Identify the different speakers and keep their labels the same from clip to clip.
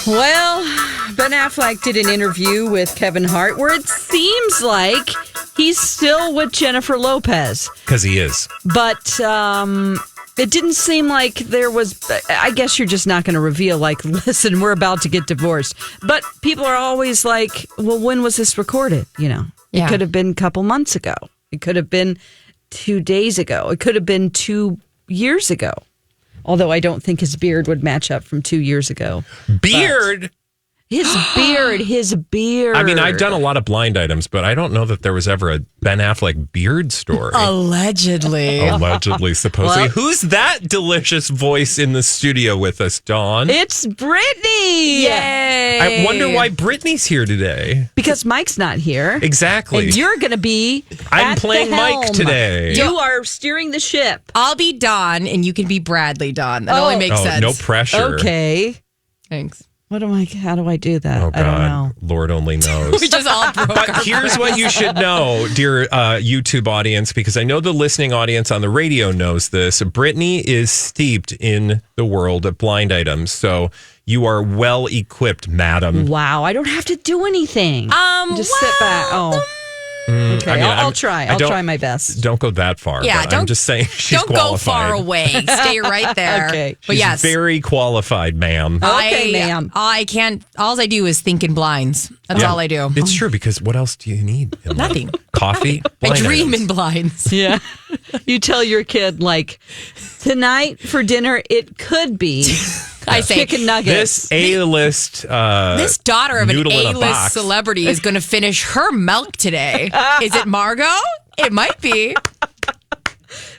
Speaker 1: Well, Ben Affleck did an interview with Kevin Hart where it seems like he's still with Jennifer Lopez.
Speaker 2: Because he is.
Speaker 1: But it didn't seem like there was, I guess you're just not going to reveal, like, listen, we're about to get divorced. But people are always like, well, when was this recorded? You know, it could have been a couple months ago. It could have been 2 days ago. It could have been 2 years ago. Although I don't think his beard would match up from 2 years ago.
Speaker 2: Beard?
Speaker 1: His beard.
Speaker 2: I mean, I've done a lot of blind items, but I don't know that there was ever a Ben Affleck beard story.
Speaker 3: Allegedly,
Speaker 2: supposedly. Well, who's that delicious voice in the studio with us, Dawn?
Speaker 1: It's Brittany.
Speaker 3: Yay.
Speaker 2: I wonder why Brittany's here today.
Speaker 1: Because Mike's not here.
Speaker 2: Exactly.
Speaker 1: And you're going to be
Speaker 2: I'm playing Mike today.
Speaker 1: You are steering the ship.
Speaker 3: I'll be Dawn, and you can be Bradley, Dawn. That only makes sense.
Speaker 2: No pressure.
Speaker 1: Okay.
Speaker 3: Thanks.
Speaker 1: How do I do that?
Speaker 2: Oh, God.
Speaker 1: I don't know.
Speaker 2: Lord only knows.
Speaker 3: We just all broke
Speaker 2: But here's what you should know, dear YouTube audience, because I know the listening audience on the radio knows this. Brittany is steeped in the world of blind items. So you are well equipped, madam.
Speaker 1: Wow. I don't have to do anything. Just sit back. Oh. Okay,
Speaker 2: I mean,
Speaker 1: I'll try. I'll try my best.
Speaker 2: Don't go that far.
Speaker 3: Yeah,
Speaker 2: I'm just saying she's
Speaker 3: don't
Speaker 2: qualified.
Speaker 3: go far away. Stay right there.
Speaker 1: Okay.
Speaker 3: But
Speaker 2: She's very qualified, ma'am.
Speaker 1: Okay, ma'am.
Speaker 3: I can't. All I do is think in blinds. That's all I do.
Speaker 2: It's true, because what else do you need?
Speaker 3: Nothing.
Speaker 2: Coffee?
Speaker 3: I
Speaker 2: Blind
Speaker 3: dream
Speaker 2: items.
Speaker 3: in blinds.
Speaker 1: Yeah. You tell your kid, like, tonight for dinner, it could be
Speaker 3: I say
Speaker 1: chicken nuggets.
Speaker 2: This A-list
Speaker 3: this daughter of an
Speaker 2: noodle in a
Speaker 3: A-list
Speaker 2: box.
Speaker 3: celebrity is going to finish her milk today. Is it Margot? It might be.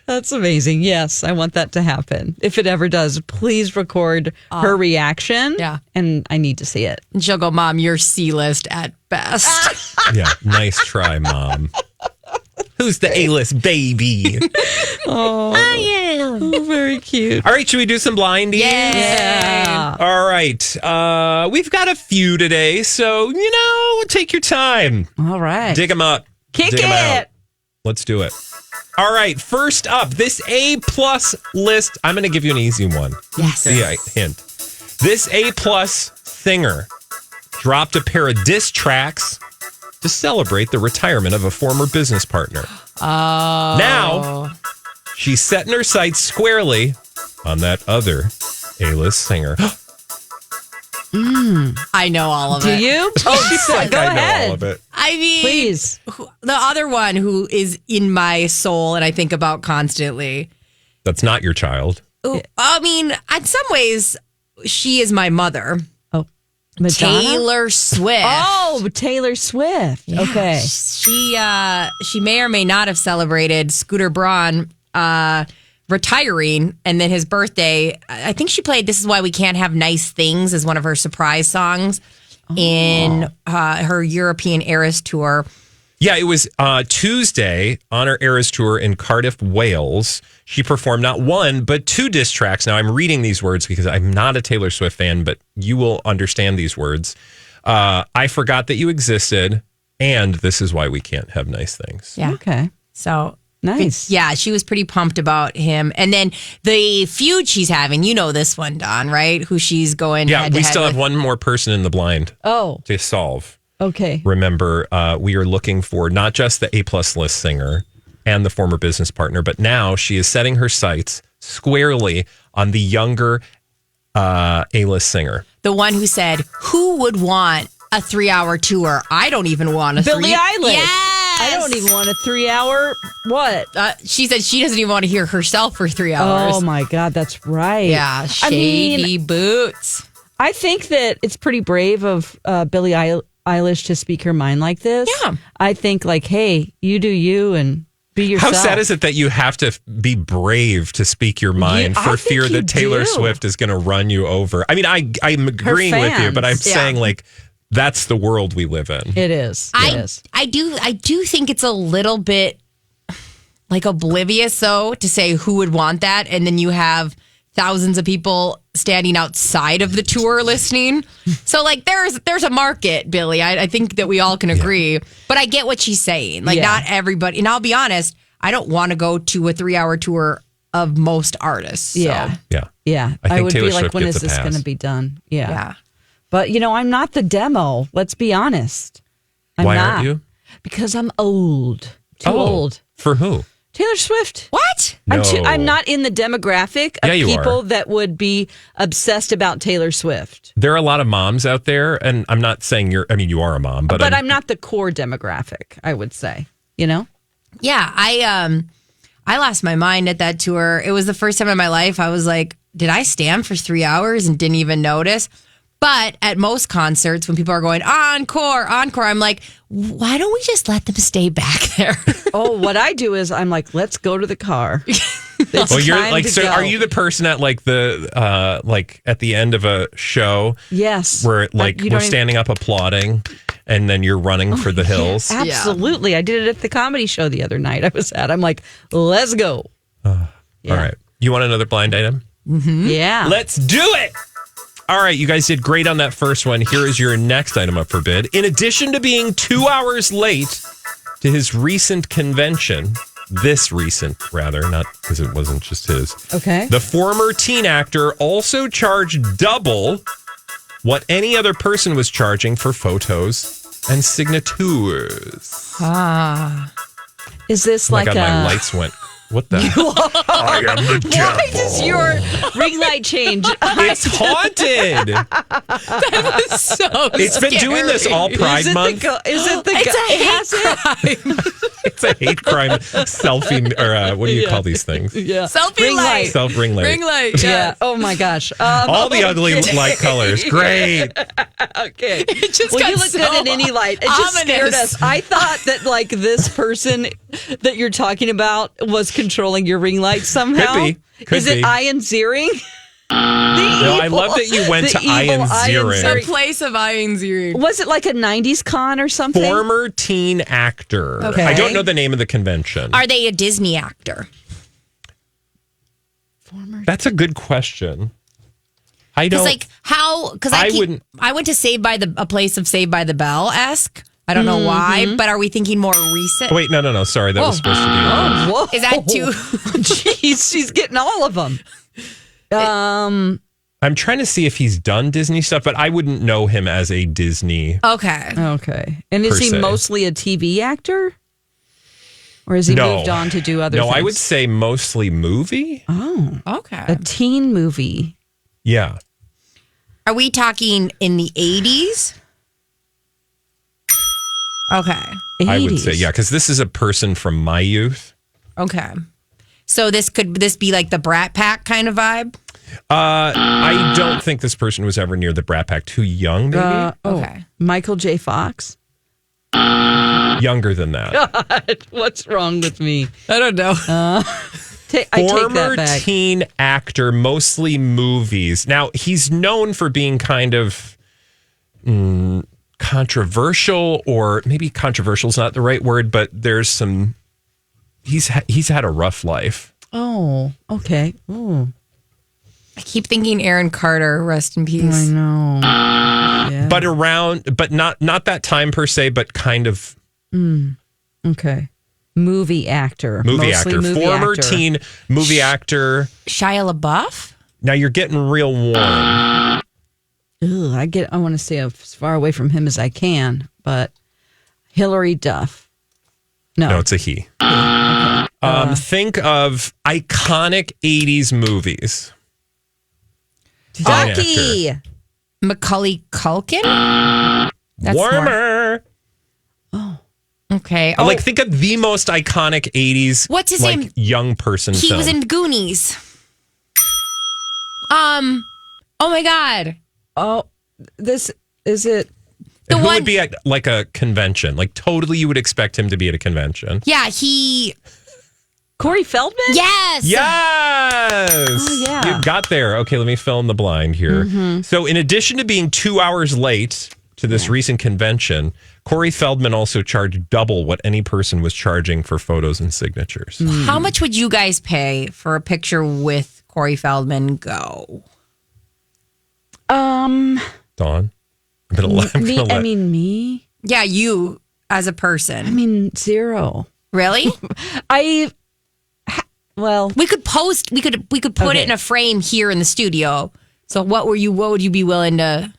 Speaker 1: That's amazing. Yes, I want that to happen. If it ever does, please record her reaction.
Speaker 3: Yeah.
Speaker 1: And I need to see it.
Speaker 3: And she'll go, Mom, you're C-list at best.
Speaker 2: Yeah, nice try, Mom. Who's the A-list baby?
Speaker 1: Oh, very cute.
Speaker 2: All right, should we do some blindies?
Speaker 1: Yeah.
Speaker 2: All right. We've got a few today, so, take your time.
Speaker 1: All right.
Speaker 2: Dig them up.
Speaker 1: Kick
Speaker 2: Dig 'em out.
Speaker 1: it.
Speaker 2: Let's do it. All right, first up, this A-plus list. I'm going to give you an easy one.
Speaker 3: Yes.
Speaker 2: Yeah, hint. This A-plus singer dropped a pair of diss tracks to celebrate the retirement of a former business partner.
Speaker 3: Oh.
Speaker 2: Now, she's setting her sights squarely on that other A-list singer.
Speaker 3: I know all of
Speaker 1: Do
Speaker 3: it.
Speaker 1: you?
Speaker 2: She's like,
Speaker 1: Go
Speaker 2: I know
Speaker 1: ahead.
Speaker 2: all of it.
Speaker 3: I mean,
Speaker 1: Please.
Speaker 3: the other one who is in my soul and I think about constantly.
Speaker 2: That's not your child.
Speaker 3: I mean, in some ways, she is my mother.
Speaker 1: Oh, Madonna?
Speaker 3: Taylor Swift.
Speaker 1: Oh, Taylor Swift.
Speaker 3: Yeah.
Speaker 1: Okay.
Speaker 3: She may or may not have celebrated Scooter Braun retiring, and then his birthday. I think she played "This Is Why We Can't Have Nice Things" as one of her surprise songs in her European Eras tour.
Speaker 2: Yeah, it was Tuesday on her Eras tour in Cardiff, Wales. She performed not one, but 2 diss tracks. Now, I'm reading these words because I'm not a Taylor Swift fan, but you will understand these words. I forgot that you existed, and this is why we can't have nice things.
Speaker 3: Yeah.
Speaker 1: Okay.
Speaker 3: So
Speaker 1: Nice.
Speaker 3: yeah, she was pretty pumped about him. And then the feud she's having, you know this one, Don, right? Who she's going
Speaker 2: Yeah,
Speaker 3: head to
Speaker 2: we
Speaker 3: head
Speaker 2: still have
Speaker 3: with.
Speaker 2: one more person in the blind
Speaker 1: Oh,
Speaker 2: to solve.
Speaker 1: okay.
Speaker 2: Remember, we are looking for not just the A-plus list singer and the former business partner, but now she is setting her sights squarely on the younger A-list singer.
Speaker 3: The one who said, who would want a 3-hour tour? I don't even want a
Speaker 1: Billie Eilish.
Speaker 3: Yes!
Speaker 1: I don't even want a 3-hour. What?
Speaker 3: She said she doesn't even want to hear herself for 3 hours.
Speaker 1: Oh my God, that's right.
Speaker 3: Yeah, shady boots.
Speaker 1: I think that it's pretty brave of Billie Eilish to speak her mind like this.
Speaker 3: Yeah.
Speaker 1: I think like, hey, you do you and be yourself.
Speaker 2: How sad is it that you have to be brave to speak your mind
Speaker 1: I
Speaker 2: for
Speaker 1: think
Speaker 2: fear
Speaker 1: you
Speaker 2: that Taylor
Speaker 1: do.
Speaker 2: Swift is going to run you over? I mean, I'm agreeing with you, but I'm
Speaker 1: fans.
Speaker 2: saying like that's the world we live in.
Speaker 1: It is. It is.
Speaker 3: I do think it's a little bit like oblivious though to say who would want that, and then you have thousands of people standing outside of the tour listening. So like there's a market, Billy. I think that we all can agree. But I get what she's saying. Like not everybody, and I'll be honest, I don't want to go to a 3-hour tour of most artists. So.
Speaker 1: Yeah.
Speaker 2: Yeah.
Speaker 1: Yeah.
Speaker 2: I think
Speaker 1: would
Speaker 2: Taylor
Speaker 1: be like,
Speaker 2: Swift
Speaker 1: when
Speaker 2: gets
Speaker 1: is
Speaker 2: a
Speaker 1: this
Speaker 2: pass.
Speaker 1: going to be done? Yeah.
Speaker 3: Yeah.
Speaker 1: But, I'm not the demo. Let's be honest.
Speaker 2: Why
Speaker 1: not.
Speaker 2: aren't you?
Speaker 1: Because I'm old. Too old.
Speaker 2: For who?
Speaker 1: Taylor Swift.
Speaker 3: What?
Speaker 2: No.
Speaker 1: I'm not in the demographic of people that would be obsessed about Taylor Swift.
Speaker 2: There are a lot of moms out there, and I'm not saying you are a mom, but
Speaker 1: I'm not the core demographic, I would say.
Speaker 3: Yeah, I lost my mind at that tour. It was the first time in my life I was like, did I stand for 3 hours and didn't even notice? But at most concerts, when people are going, encore, I'm like, why don't we just let them stay back there?
Speaker 1: Oh, what I do is I'm like, let's go to the car. Well,
Speaker 2: you're like, so
Speaker 1: go.
Speaker 2: Are you the person at like the, like at the end of a show?
Speaker 1: Yes.
Speaker 2: Where like we're standing up applauding and then you're running for the hills?
Speaker 1: Absolutely. Yeah. I did it at the comedy show the other night I was at. I'm like, let's go.
Speaker 2: All right. You want another blind item?
Speaker 1: Mm-hmm. Yeah.
Speaker 2: Let's do it. All right, you guys did great on that first one. Here is your next item up for bid. In addition to being 2 hours late to his recent convention, not because it wasn't just his.
Speaker 1: Okay.
Speaker 2: The former teen actor also charged double what any other person was charging for photos and signatures.
Speaker 1: Is this
Speaker 2: Oh my
Speaker 1: like
Speaker 2: God, my lights went. What the? I am the devil.
Speaker 1: Why does your ring light change?
Speaker 2: It's haunted.
Speaker 3: That was so
Speaker 2: It's been doing this all Pride Month.
Speaker 3: It's
Speaker 2: It's a hate crime selfie, or what do you call these things?
Speaker 1: Yeah.
Speaker 3: Selfie
Speaker 1: ring
Speaker 3: light.
Speaker 2: Ring light.
Speaker 3: Ring light.
Speaker 1: Yeah. Oh my gosh.
Speaker 2: All the ugly light colors. Great.
Speaker 1: Okay.
Speaker 3: It just
Speaker 1: Well,
Speaker 3: got
Speaker 1: you look
Speaker 3: so
Speaker 1: good in any light. It just scared
Speaker 3: ominous.
Speaker 1: us. I thought that like this person that you're talking about was controlling your ring light somehow.
Speaker 2: Could
Speaker 1: Is it
Speaker 2: be.
Speaker 1: Ian Ziering?
Speaker 2: No, I love that you went to Ian Ziering.
Speaker 3: The place of Ian Ziering.
Speaker 1: Was it like a 90s con or something?
Speaker 2: Former teen actor.
Speaker 1: Okay.
Speaker 2: I don't know the name of the convention.
Speaker 3: Are they a Disney actor?
Speaker 2: That's a good question. I don't.
Speaker 3: Because I went to a place of Saved by the Bell-esque. I don't know why, but are we thinking more recent?
Speaker 2: Wait, no. Sorry, that was supposed to be.
Speaker 1: Whoa.
Speaker 3: Is that too?
Speaker 1: Jeez, she's getting all of them.
Speaker 2: I'm trying to see if he's done Disney stuff, but I wouldn't know him as a Disney.
Speaker 1: Okay. And is he
Speaker 2: se.
Speaker 1: mostly a TV actor? Or has he moved on to do other things?
Speaker 2: No, I would say mostly movie.
Speaker 1: Oh.
Speaker 3: Okay.
Speaker 1: A teen movie.
Speaker 2: Yeah.
Speaker 3: Are we talking in the 80s? Okay.
Speaker 1: 80s.
Speaker 2: I would say, yeah, because this is a person from my youth.
Speaker 3: Okay. So could this be like the Brat Pack kind of vibe?
Speaker 2: I don't think this person was ever near the Brat Pack. Too young, maybe?
Speaker 3: Okay.
Speaker 1: Michael J. Fox.
Speaker 2: Younger than that.
Speaker 1: God, what's wrong with me?
Speaker 3: I don't know.
Speaker 1: I take that
Speaker 2: Former
Speaker 1: back.
Speaker 2: teen actor, mostly movies. Now, he's known for being kind of controversial, or maybe controversial is not the right word, but there's some... He's had a rough life.
Speaker 1: Oh, okay. Ooh.
Speaker 3: I keep thinking Aaron Carter, rest in
Speaker 1: I
Speaker 3: peace.
Speaker 1: know. Yeah.
Speaker 2: But not that time per se, but kind of...
Speaker 1: Okay. Movie actor.
Speaker 2: Movie
Speaker 1: Mostly
Speaker 2: actor.
Speaker 1: movie
Speaker 2: Former
Speaker 1: actor.
Speaker 2: teen movie actor.
Speaker 3: Shia LaBeouf?
Speaker 2: Now you're getting real warm.
Speaker 1: Ugh, I want to stay as far away from him as I can, but Hillary Duff.
Speaker 2: No, it's a he.
Speaker 1: Okay.
Speaker 2: Think of iconic 80s movies. Teen
Speaker 1: Ducky.
Speaker 2: actor.
Speaker 3: Macaulay Culkin? That's
Speaker 2: Warmer.
Speaker 3: Okay.
Speaker 2: Like, think of the most iconic 80s.
Speaker 3: What's his
Speaker 2: like,
Speaker 3: name?
Speaker 2: Young person
Speaker 3: He
Speaker 2: film.
Speaker 3: was in Goonies. Oh my God.
Speaker 1: Oh, this is it.
Speaker 3: The
Speaker 2: Who
Speaker 3: one-
Speaker 2: would be at like a convention? Like, totally you would expect him to be at a convention.
Speaker 3: Yeah, he.
Speaker 1: Corey Feldman?
Speaker 3: Yes.
Speaker 2: Yes.
Speaker 1: Oh, yeah.
Speaker 2: You got there. Okay, let me fill in the blind here.
Speaker 1: Mm-hmm.
Speaker 2: So, in addition to being 2 hours late to this recent convention, Corey Feldman also charged double what any person was charging for photos and signatures.
Speaker 3: How much would you guys pay for a picture with Corey Feldman? Go.
Speaker 2: Dawn? I'm gonna let
Speaker 1: Me?
Speaker 3: Yeah, you as a person.
Speaker 1: 0.
Speaker 3: Really?
Speaker 1: Well,
Speaker 3: We could post. We could put
Speaker 1: Okay.
Speaker 3: it in a frame here in the studio. So what would you be willing to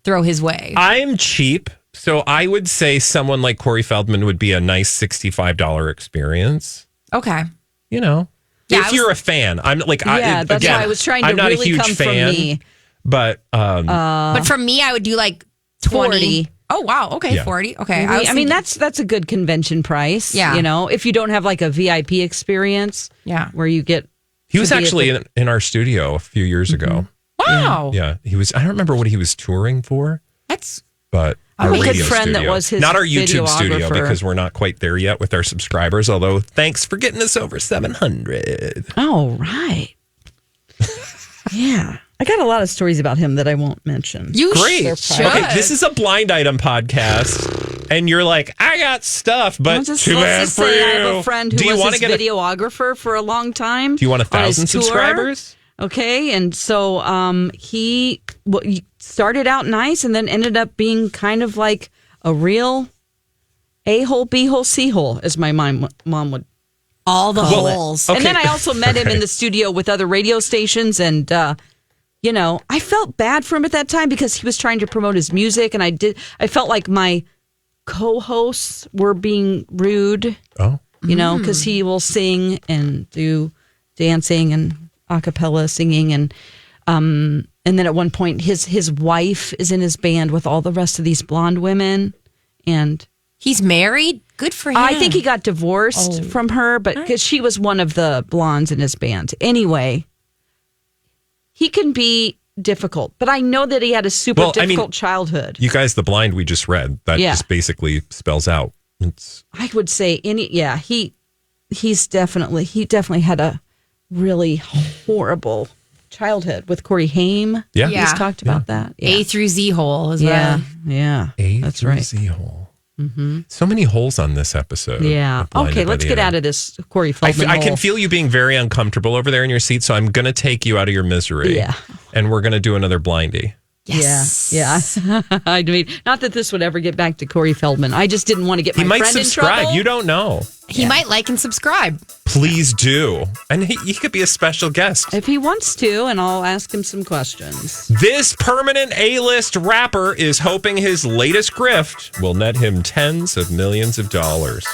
Speaker 3: throw his way?
Speaker 2: I'm cheap, so I would say someone like Corey Feldman would be a nice $65 experience.
Speaker 3: Okay.
Speaker 2: You know,
Speaker 3: Yeah,
Speaker 2: if you're a fan, I'm like,
Speaker 1: that's
Speaker 2: again,
Speaker 1: why I was trying to
Speaker 2: I'm not
Speaker 1: really
Speaker 2: a huge
Speaker 1: come
Speaker 2: fan,
Speaker 1: from me.
Speaker 2: but
Speaker 3: But from me, I would do like 20.
Speaker 1: 40.
Speaker 3: Oh, wow. Okay,
Speaker 2: Yeah.
Speaker 3: 40. Okay.
Speaker 1: I mean, that's a good convention price.
Speaker 3: Yeah.
Speaker 1: You know, if you don't have like a VIP experience.
Speaker 3: Yeah.
Speaker 1: Where you get.
Speaker 2: he was
Speaker 1: to be at
Speaker 2: actually in our studio a few years ago.
Speaker 3: Wow.
Speaker 2: Yeah, he was. I don't remember what he was touring for,
Speaker 3: That's
Speaker 2: but
Speaker 1: I
Speaker 2: our
Speaker 1: have a good
Speaker 2: radio
Speaker 1: friend that
Speaker 2: studio.
Speaker 1: was his
Speaker 2: not our YouTube studio
Speaker 1: videographer.
Speaker 2: because we're not quite there yet with our subscribers. Although, thanks for getting us over 700.
Speaker 1: Oh, right. Yeah. I got a lot of stories about him that I won't mention.
Speaker 3: you
Speaker 2: Great.
Speaker 3: should.
Speaker 2: Okay, this is a blind item podcast, and you're like, I got stuff, but
Speaker 1: Let's
Speaker 2: too bad
Speaker 1: just
Speaker 2: for
Speaker 1: say
Speaker 2: you.
Speaker 1: I have a friend who
Speaker 2: Do you
Speaker 1: was
Speaker 2: want
Speaker 1: his
Speaker 2: to get
Speaker 1: videographer for a long time.
Speaker 2: Do you want
Speaker 1: on his
Speaker 2: 1,000
Speaker 1: tour.
Speaker 2: subscribers?
Speaker 1: Okay, and so he started out nice and then ended up being kind of like a real A-hole, B-hole, C-hole, as my mom would.
Speaker 3: all the holes.
Speaker 2: Okay.
Speaker 1: And then I also met him in the studio with other radio stations, and you know, I felt bad for him at that time because he was trying to promote his music, and I felt like my co-hosts were being rude.
Speaker 2: Oh,
Speaker 1: You know, because he will sing and do dancing and a cappella singing, and then at one point his wife is in his band with all the rest of these blonde women, and
Speaker 3: He's married? Good for him.
Speaker 1: I think he got divorced from her, but because she was one of the blondes in his band. Anyway, he can be difficult, but I know that he had a super difficult childhood.
Speaker 2: you guys, the blind we just read, that just basically spells out.
Speaker 1: I would say he definitely had a really horrible childhood with Corey Haim.
Speaker 2: Yeah.
Speaker 1: He's talked about that.
Speaker 3: A through Z hole is
Speaker 1: Yeah,
Speaker 3: what
Speaker 1: yeah,
Speaker 2: A
Speaker 1: that's
Speaker 2: through
Speaker 1: right.
Speaker 2: Z hole. Mm-hmm. So many holes on this episode.
Speaker 1: Yeah.
Speaker 2: of Blinded
Speaker 1: Okay,
Speaker 2: by
Speaker 1: let's
Speaker 2: the
Speaker 1: get
Speaker 2: End.
Speaker 1: out of this Corey
Speaker 2: I
Speaker 1: Feldman.
Speaker 2: can
Speaker 1: hole.
Speaker 2: feel you being very uncomfortable over there in your seat, so I'm going to take you out of your misery.
Speaker 1: Yeah.
Speaker 2: And we're going to do another blindy.
Speaker 3: Yes.
Speaker 1: Yeah. I mean, not that this would ever get back to Corey Feldman. I just didn't want to get my
Speaker 2: He might
Speaker 1: friend in
Speaker 2: subscribe.
Speaker 1: trouble.
Speaker 2: You don't know.
Speaker 3: He might like and subscribe.
Speaker 2: Please do. And he could be a special guest.
Speaker 1: If he wants to, and I'll ask him some questions.
Speaker 2: This permanent A-list rapper is hoping his latest grift will net him tens of millions of dollars.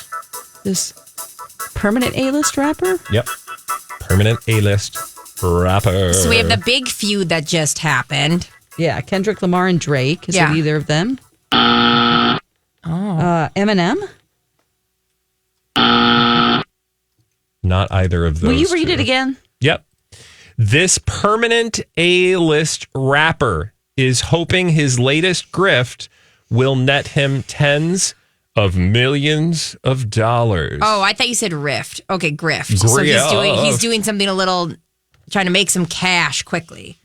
Speaker 1: This permanent A-list rapper?
Speaker 2: Yep. Permanent A-list rapper.
Speaker 3: So we have the big feud that just happened.
Speaker 1: Yeah, Kendrick Lamar and Drake. Is
Speaker 3: Yeah.
Speaker 1: it either of them? Eminem?
Speaker 2: Not either of those.
Speaker 1: Will you read
Speaker 2: two.
Speaker 1: it again?
Speaker 2: Yep. This permanent A-list rapper is hoping his latest grift will net him tens of millions of dollars.
Speaker 3: Oh, I thought you said rift. Okay, grift. So he's
Speaker 2: Grift.
Speaker 3: doing something a little, trying to make some cash quickly.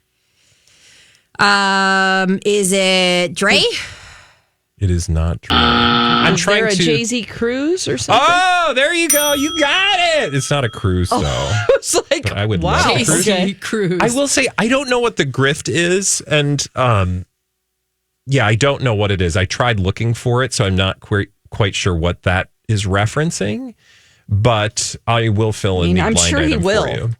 Speaker 3: Is it Dre?
Speaker 2: It is not true. I'm
Speaker 1: Is
Speaker 2: trying
Speaker 1: there a
Speaker 2: to.
Speaker 1: Jay-Z cruise or something?
Speaker 2: Oh, there you go. You got it. It's not a cruise, though.
Speaker 1: It's like,
Speaker 2: But I would
Speaker 1: wow.
Speaker 2: love a cruise.
Speaker 1: Okay.
Speaker 3: Cruz.
Speaker 2: I will say I don't know what the grift is, and yeah, I don't know what it is. I tried looking for it, so I'm not quite sure what that is referencing. But I will fill in the
Speaker 1: I'm
Speaker 2: blind
Speaker 1: sure he
Speaker 2: item
Speaker 1: will.
Speaker 2: for you.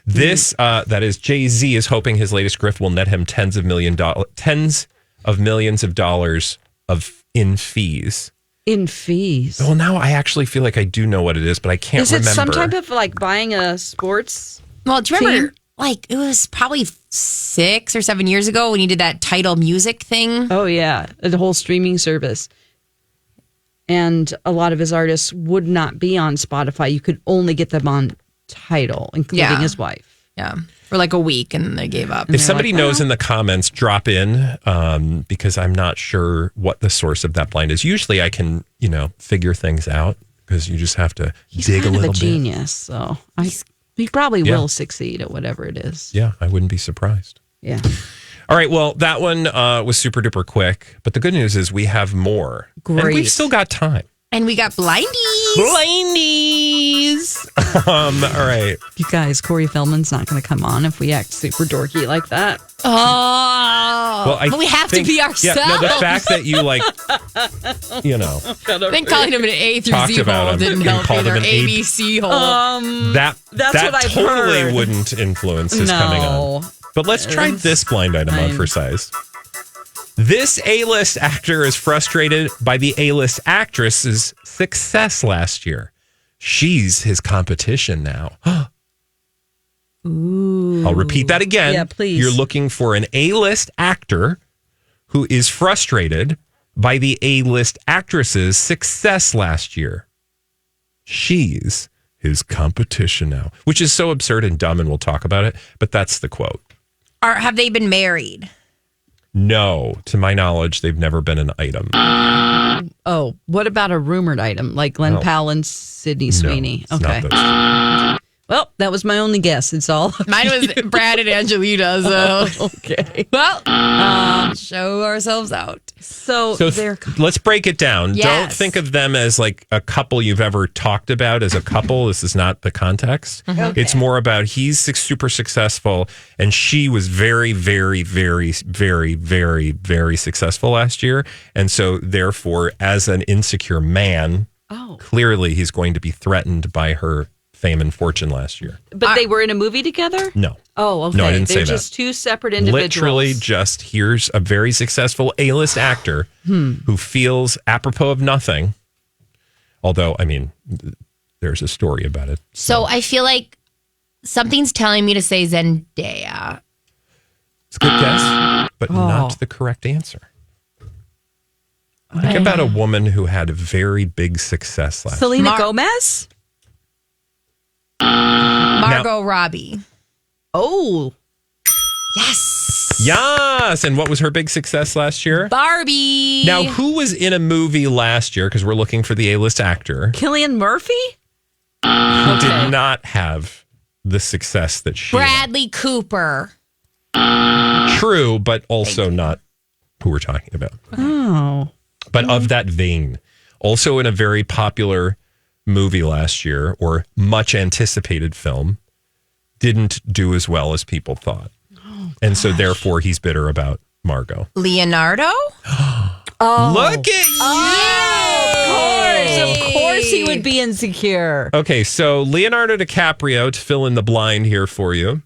Speaker 2: This that is Jay-Z is hoping his latest grift will net him tens of millions of dollars in fees.
Speaker 1: In fees.
Speaker 2: Well, now I actually feel like I do know what it is, but I can't
Speaker 1: Is it
Speaker 2: remember.
Speaker 1: some type of like buying a sports?
Speaker 3: Well, do you remember,
Speaker 1: Team?
Speaker 3: like, it was probably 6 or 7 years ago when you did that Tidal music thing?
Speaker 1: Oh, yeah. The whole streaming service. And a lot of his artists would not be on Spotify. You could only get them on Tidal, including
Speaker 3: Yeah.
Speaker 1: his wife.
Speaker 3: Yeah. For like a week, and then they gave up.
Speaker 2: If somebody knows in the comments, drop in because I'm not sure what the source of that blind is. Usually I can, figure things out because you just have to
Speaker 1: He's
Speaker 2: dig a
Speaker 1: kind of
Speaker 2: little
Speaker 1: a
Speaker 2: bit.
Speaker 1: genius, so he probably
Speaker 2: Yeah.
Speaker 1: will succeed at whatever it is.
Speaker 2: Yeah, I wouldn't be surprised.
Speaker 1: Yeah.
Speaker 2: All right, well, that one was super duper quick, but the good news is we have more. And
Speaker 1: Great.
Speaker 2: we've still got time.
Speaker 3: And we got blindies.
Speaker 2: Blindies! All right.
Speaker 1: You guys, Corey Feldman's not going to come on if we act super dorky like that.
Speaker 3: Oh. But we have to be ourselves.
Speaker 2: Yeah, no, the fact that you
Speaker 3: Then calling him an A through
Speaker 2: Talked
Speaker 3: Z
Speaker 2: about
Speaker 3: hole
Speaker 2: him
Speaker 3: didn't
Speaker 2: and
Speaker 3: help
Speaker 2: called him
Speaker 3: either.
Speaker 2: an
Speaker 3: A,
Speaker 2: A-
Speaker 3: B, C hole.
Speaker 1: That's
Speaker 2: that
Speaker 1: what I've
Speaker 2: totally
Speaker 1: heard.
Speaker 2: wouldn't influence his coming on. But let's try this blind item on for size. This A-list actor is frustrated by the A-list actress's success last year. She's his competition now.
Speaker 1: Ooh.
Speaker 2: I'll repeat that again.
Speaker 1: Yeah, please.
Speaker 2: You're looking for an A-list actor who is frustrated by the A-list actress's success last year. She's his competition now, which is so absurd and dumb, and we'll talk about it, but that's the quote.
Speaker 3: Have they been married?
Speaker 2: No, to my knowledge, they've never been an item.
Speaker 1: Oh, what about a rumored item like Glenn Powell and Sydney Sweeney?
Speaker 2: No, it's not those two.
Speaker 1: Well, that was my only guess. It's all.
Speaker 3: Mine was Brad and Angelina. So
Speaker 1: Okay.
Speaker 3: well, show ourselves out.
Speaker 1: So they're.
Speaker 2: Let's break it down.
Speaker 3: Yes.
Speaker 2: Don't think of them as like a couple you've ever talked about as a couple. This is not the context.
Speaker 1: Okay.
Speaker 2: It's more about he's super successful and she was very, very, very, very, very, very successful last year. And so therefore, as an insecure man, clearly he's going to be threatened by her fame and fortune last year.
Speaker 1: But they were in a movie together?
Speaker 2: No.
Speaker 1: Oh, okay.
Speaker 2: No, I didn't
Speaker 1: They're
Speaker 2: say
Speaker 1: just
Speaker 2: that.
Speaker 1: two separate individuals.
Speaker 2: Literally just here's a very successful A-list actor who feels apropos of nothing. Although, I mean, there's a story about it.
Speaker 3: So I feel like something's telling me to say Zendaya.
Speaker 2: It's a good guess, but not the correct answer. Think about a woman who had a very big success last year.
Speaker 1: Selena Gomez?
Speaker 3: Margot Robbie.
Speaker 1: Oh.
Speaker 3: Yes.
Speaker 2: Yes. And what was her big success last year?
Speaker 3: Barbie.
Speaker 2: Now, who was in a movie last year? Because we're looking for the A-list actor.
Speaker 1: Cillian Murphy?
Speaker 2: Who did not have the success that she
Speaker 3: Bradley Cooper.
Speaker 2: had. True, but also not who we're talking about.
Speaker 1: Oh.
Speaker 2: But of that vein, also in a very popular movie last year, or much anticipated film, didn't do as well as people thought. And so therefore he's bitter about Margot.
Speaker 3: Leonardo?
Speaker 2: Look at you!
Speaker 1: Of course he would be insecure.
Speaker 2: Okay, so Leonardo DiCaprio, to fill in the blind here for you.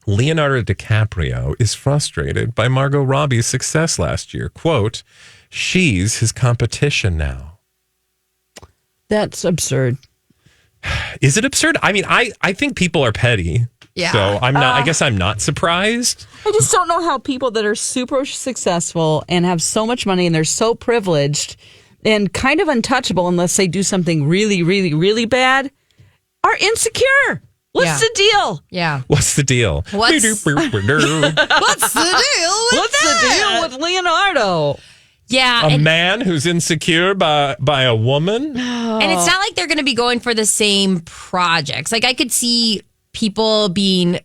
Speaker 2: Leonardo DiCaprio is frustrated by Margot Robbie's success last year. Quote, she's his competition now.
Speaker 1: That's absurd.
Speaker 2: Is it absurd? I mean, I think people are petty.
Speaker 3: Yeah.
Speaker 2: So I'm not. I guess I'm not surprised.
Speaker 1: I just don't know how people that are super successful and have so much money and they're so privileged and kind of untouchable unless they do something really, really, really bad are insecure. What's the deal?
Speaker 3: Yeah.
Speaker 2: What's the deal?
Speaker 3: What's the deal?
Speaker 1: What's the deal with Leonardo?
Speaker 3: Yeah.
Speaker 2: A man who's insecure by a woman?
Speaker 3: And it's not like they're going to be going for the same projects. Like I could see people being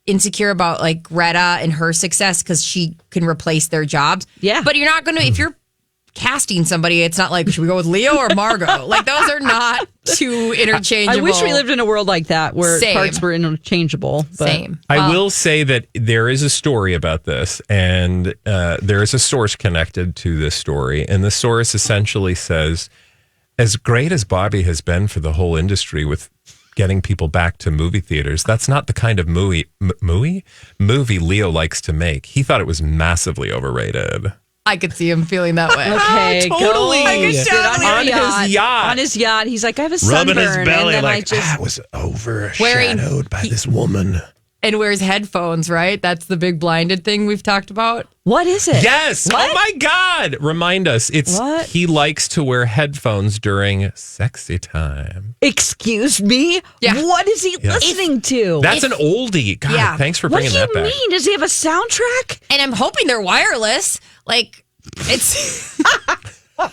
Speaker 3: insecure about like Greta and her success because she can replace their jobs.
Speaker 1: Yeah.
Speaker 3: But you're not going to, if you're casting somebody, it's not like, should we go with Leo or Margot? Like those are not two interchangeable.
Speaker 1: I wish we lived in a world like that where
Speaker 3: Same.
Speaker 1: parts were interchangeable. But
Speaker 3: Same.
Speaker 2: I will say that there is a story about this, and there is a source connected to this story. And the source essentially says, as great as Barbie has been for the whole industry with getting people back to movie theaters, that's not the kind of movie Leo likes to make. He thought it was massively overrated.
Speaker 3: I could see him feeling that way.
Speaker 1: Okay,
Speaker 2: Totally.
Speaker 1: go.
Speaker 3: I could
Speaker 1: Sit
Speaker 3: totally-
Speaker 2: On his yacht.
Speaker 1: On his yacht. He's like, I have a sunburn.
Speaker 2: Rubbing his belly
Speaker 1: and then
Speaker 2: like,
Speaker 1: I just,
Speaker 2: I was overshadowed by this woman.
Speaker 3: And wears headphones, right? That's the big blinded thing we've talked about.
Speaker 1: what is it?
Speaker 2: Yes.
Speaker 1: What?
Speaker 2: Oh my God. Remind us. It's
Speaker 1: What?
Speaker 2: He likes to wear headphones during sexy time.
Speaker 1: Excuse me?
Speaker 3: Yeah.
Speaker 1: What is he listening to?
Speaker 2: That's an oldie. God,
Speaker 3: Yeah.
Speaker 2: thanks for
Speaker 1: what
Speaker 2: bringing
Speaker 1: do
Speaker 2: that
Speaker 1: you
Speaker 2: back.
Speaker 1: mean? Does he have a soundtrack?
Speaker 3: And I'm hoping they're wireless. Like, it's.
Speaker 1: I'm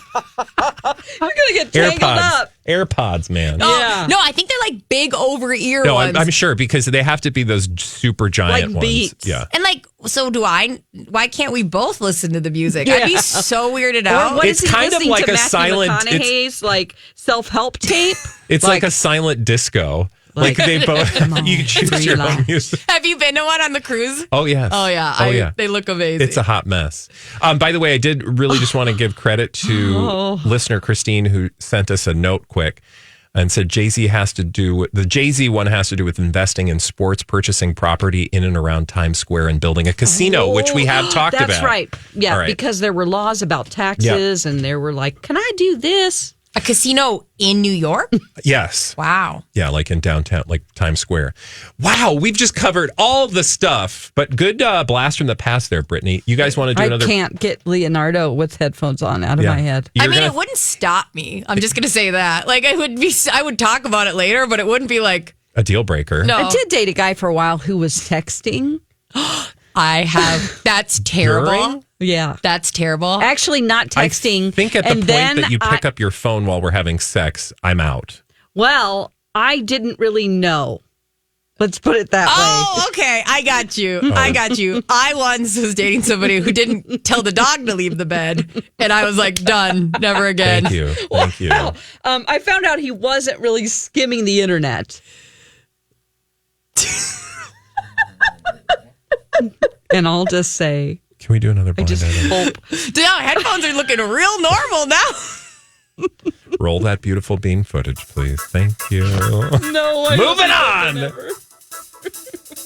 Speaker 1: gonna get tangled up.
Speaker 2: AirPods, man.
Speaker 1: Yeah.
Speaker 3: No, I think they're like big over ear
Speaker 2: No,
Speaker 3: ones.
Speaker 2: I'm sure because they have to be those super giant
Speaker 1: Like
Speaker 2: ones.
Speaker 1: Beats.
Speaker 2: Yeah.
Speaker 3: And like, so do I. Why can't we both listen to the music? I'd be so weirded
Speaker 1: Or
Speaker 3: out.
Speaker 1: what
Speaker 2: It's
Speaker 1: is he
Speaker 2: kind of
Speaker 1: listening
Speaker 2: like
Speaker 1: to
Speaker 2: a
Speaker 1: Matthew
Speaker 2: silent-
Speaker 1: McConaughey's like self-help tape?
Speaker 2: It's like a silent disco. Like they both, you choose your own music.
Speaker 3: Have you been to one on the cruise?
Speaker 2: Oh, yes.
Speaker 3: Oh yeah.
Speaker 2: Oh, yeah.
Speaker 3: They look amazing.
Speaker 2: It's a hot mess. By the way, I did really just want to give credit to listener Christine who sent us a note quick. and said the Jay-Z one has to do with investing in sports, purchasing property in and around Times Square, and building a casino, which we have talked about.
Speaker 1: That's right. Yeah, because there were laws about taxes, and there were like, can I do this?
Speaker 3: A casino in New York?
Speaker 2: Yes.
Speaker 3: Wow.
Speaker 2: Yeah, like in downtown, like Times Square. Wow, we've just covered all the stuff. But good blast from the past there, Brittany. You guys want to do another?
Speaker 1: I can't get Leonardo with headphones on out of my head.
Speaker 3: It wouldn't stop me. I'm just going to say that. Like, I would talk about it later, but it wouldn't be like
Speaker 2: a deal breaker.
Speaker 3: No.
Speaker 1: I did date a guy for a while who was texting.
Speaker 3: I have. That's terrible.
Speaker 2: During?
Speaker 1: Yeah.
Speaker 3: That's terrible.
Speaker 1: Actually, not texting.
Speaker 2: I think at the point that you pick up your phone while we're having sex, I'm out.
Speaker 1: Well, I didn't really know. Let's put it that way.
Speaker 3: Oh, okay. I got you. I got you. I once was dating somebody who didn't tell the dog to leave the bed. And I was like, done. Never again.
Speaker 2: Thank you. Thank you.
Speaker 1: I found out he wasn't really skimming the internet. And I'll just say,
Speaker 2: can we do another blind item?
Speaker 1: hope.
Speaker 3: Yeah, headphones are looking real normal now.
Speaker 2: Roll that beautiful bean footage, please. Thank you.
Speaker 1: No,
Speaker 2: moving on.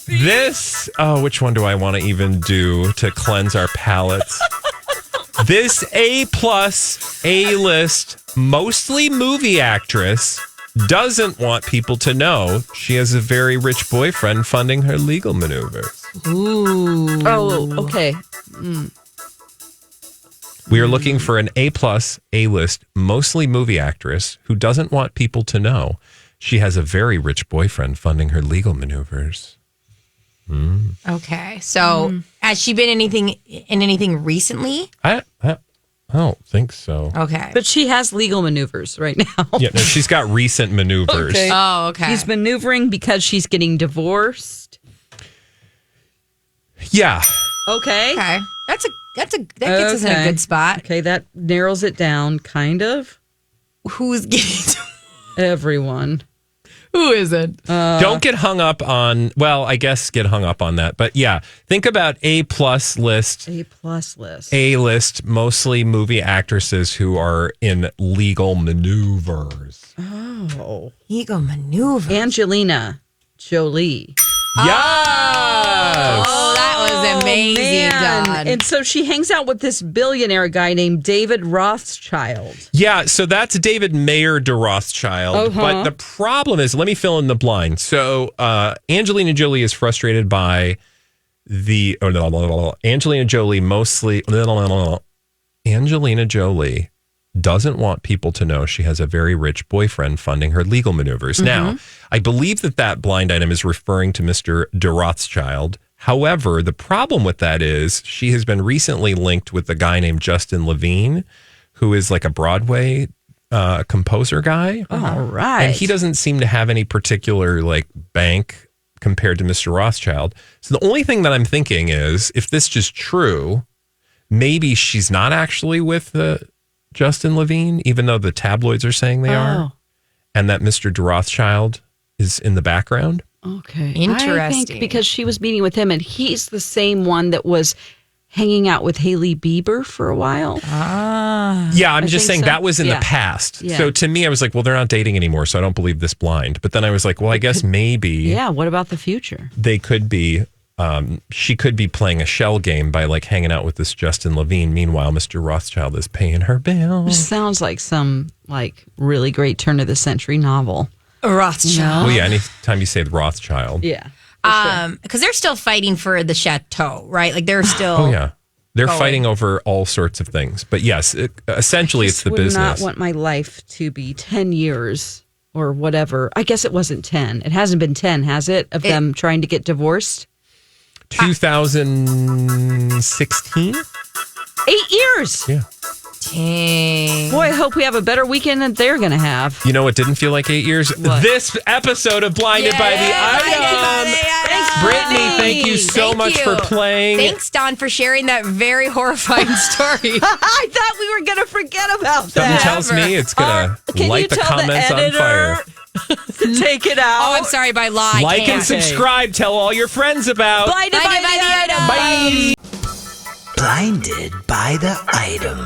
Speaker 2: This, which one do I want to even do to cleanse our palates? This A+ A-list, mostly movie actress, doesn't want people to know she has a very rich boyfriend funding her legal maneuvers.
Speaker 3: Ooh.
Speaker 1: Oh, okay.
Speaker 2: We are looking for an A+ A-list, mostly movie actress who doesn't want people to know she has a very rich boyfriend funding her legal maneuvers.
Speaker 3: Okay, so has she been in anything recently?
Speaker 2: I don't think so.
Speaker 3: Okay,
Speaker 1: But she has legal maneuvers right now.
Speaker 2: Yeah, no, she's got recent maneuvers.
Speaker 1: Okay.
Speaker 3: Oh, okay.
Speaker 1: He's maneuvering because she's getting divorced.
Speaker 2: Yeah.
Speaker 1: Okay.
Speaker 3: Okay, that gets us in a good spot.
Speaker 1: Okay, that narrows it down, kind of.
Speaker 3: Who's getting?
Speaker 1: Everyone.
Speaker 3: Who is it?
Speaker 2: Don't get hung up on, well, I guess get hung up on that. But yeah, think about A+ list.
Speaker 1: A+ list.
Speaker 2: A-list, mostly movie actresses who are in legal maneuvers.
Speaker 1: Oh.
Speaker 3: Ego maneuver.
Speaker 1: Angelina Jolie.
Speaker 2: Yes!
Speaker 3: Oh, that was amazing,
Speaker 1: Man.
Speaker 3: Don.
Speaker 1: And so she hangs out with this billionaire guy named David Rothschild.
Speaker 2: Yeah, so that's David Mayer de Rothschild. But the problem is, let me fill in the blind. So Angelina Jolie is frustrated by Angelina Jolie doesn't want people to know she has a very rich boyfriend funding her legal maneuvers. Now, I believe that blind item is referring to Mr. de Rothschild. However, the problem with that is she has been recently linked with a guy named Justin Levine, who is like a Broadway composer guy.
Speaker 1: All right.
Speaker 2: And he doesn't seem to have any particular like bank compared to Mr. Rothschild. So the only thing that I'm thinking is if this is true, maybe she's not actually with Justin Levine, even though the tabloids are saying they are, and that Mr. de Rothschild is in the background.
Speaker 1: Okay.
Speaker 3: Interesting.
Speaker 1: I think because she was meeting with him, and he's the same one that was hanging out with Hailey Bieber for a while.
Speaker 2: Yeah, I'm just saying
Speaker 1: so.
Speaker 2: that was in the past.
Speaker 1: Yeah.
Speaker 2: So to me, I was like, well, they're not dating anymore, so I don't believe this blind. But then I was like, well, I guess maybe
Speaker 1: Yeah, what about the future?
Speaker 2: they could be, she could be playing a shell game by like hanging out with this Justin Levine. Meanwhile, Mr. Rothschild is paying her bills.
Speaker 1: Sounds like some like really great turn of the century novel.
Speaker 3: Rothschild.
Speaker 2: Well, yeah, anytime you say the Rothschild.
Speaker 1: Yeah.
Speaker 3: Because they're still fighting for the chateau, right? Like they're still.
Speaker 2: Oh, yeah. They're
Speaker 3: Going.
Speaker 2: fighting over all sorts of things. But yes, essentially it's the
Speaker 1: would
Speaker 2: business.
Speaker 1: not want my life to be 10 years or whatever. I guess it wasn't 10. It hasn't been 10, has it? Of them trying to get divorced?
Speaker 2: 2016?
Speaker 1: 8 years.
Speaker 2: Yeah.
Speaker 3: Dang.
Speaker 1: Boy, I hope we have a better weekend than they're going to have.
Speaker 2: You know what didn't feel like 8 years?
Speaker 1: What?
Speaker 2: This episode of Blinded by the Item.
Speaker 3: Thanks,
Speaker 2: Brittany, thank you so much for playing.
Speaker 3: Thanks, Don, for sharing that very horrifying story.
Speaker 1: I thought we were going to forget about
Speaker 2: Something
Speaker 1: that.
Speaker 2: tells me it's going to light the comments on fire.
Speaker 1: To take it out.
Speaker 3: Oh, I'm sorry, by law. I
Speaker 2: Like
Speaker 3: can't.
Speaker 2: and subscribe. Tell all your friends about.
Speaker 1: Blinded by the item.
Speaker 2: Bye.
Speaker 4: Blinded by the item.